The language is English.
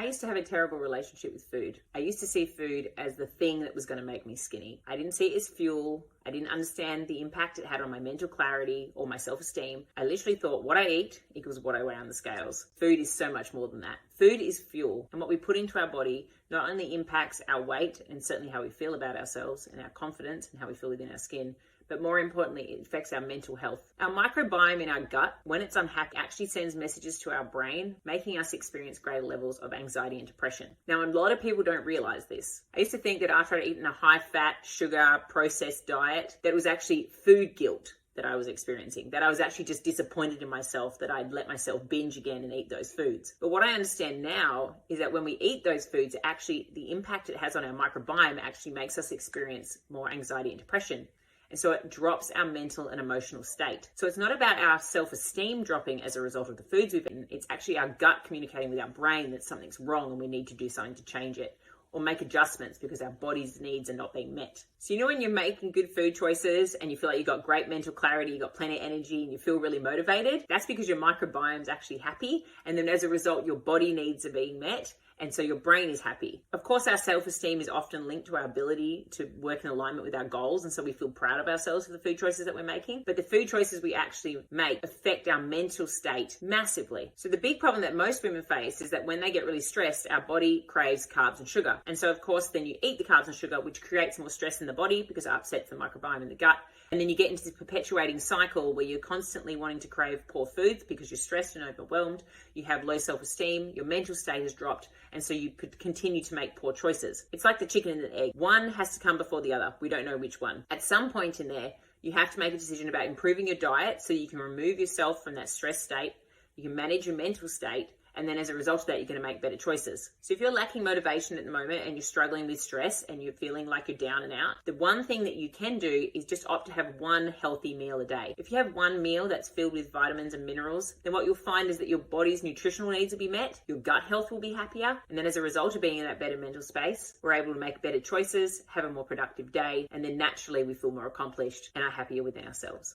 I used to have a terrible relationship with food. I used to see food as the thing that was going to make me skinny. I didn't see it as fuel. I didn't understand the impact it had on my mental clarity or my self-esteem. I literally thought what I eat equals what I weigh on the scales. Food is so much more than that. Food is fuel, and what we put into our body not only impacts our weight and certainly how we feel about ourselves and our confidence and how we feel within our skin, but more importantly, it affects our mental health. Our microbiome in our gut, when it's unhappy, actually sends messages to our brain, making us experience greater levels of anxiety and depression. Now, a lot of people don't realize this. I used to think that after I'd eaten a high-fat, sugar, processed diet, that it was actually food guilt that I was experiencing, that I was actually just disappointed in myself that I'd let myself binge again and eat those foods. But what I understand now is that when we eat those foods, actually the impact it has on our microbiome actually makes us experience more anxiety and depression. And so it drops our mental and emotional state. So it's not about our self-esteem dropping as a result of the foods we've eaten. It's actually our gut communicating with our brain that something's wrong and we need to do something to change it or make adjustments because our body's needs are not being met. So when you're making good food choices and you feel like you've got great mental clarity, you've got plenty of energy and you feel really motivated, that's because your microbiome's actually happy. And then as a result, your body needs are being met. And so your brain is happy. Of course, our self-esteem is often linked to our ability to work in alignment with our goals. And so we feel proud of ourselves for the food choices that we're making. But the food choices we actually make affect our mental state massively. So the big problem that most women face is that when they get really stressed, our body craves carbs and sugar. And so of course, then you eat the carbs and sugar, which creates more stress in the body because it upsets the microbiome in the gut. And then you get into this perpetuating cycle where you're constantly wanting to crave poor foods because you're stressed and overwhelmed. You have low self-esteem, your mental state has dropped, and so you could continue to make poor choices. It's like the chicken and the egg. One has to come before the other. We don't know which one. At some point in there, you have to make a decision about improving your diet so you can remove yourself from that stress state. You can manage your mental state. And then as a result of that, you're going to make better choices. So if you're lacking motivation at the moment and you're struggling with stress and you're feeling like you're down and out, the one thing that you can do is just opt to have one healthy meal a day. If you have one meal that's filled with vitamins and minerals, then what you'll find is that your body's nutritional needs will be met, your gut health will be happier, and then as a result of being in that better mental space, we're able to make better choices, have a more productive day, and then naturally we feel more accomplished and are happier within ourselves.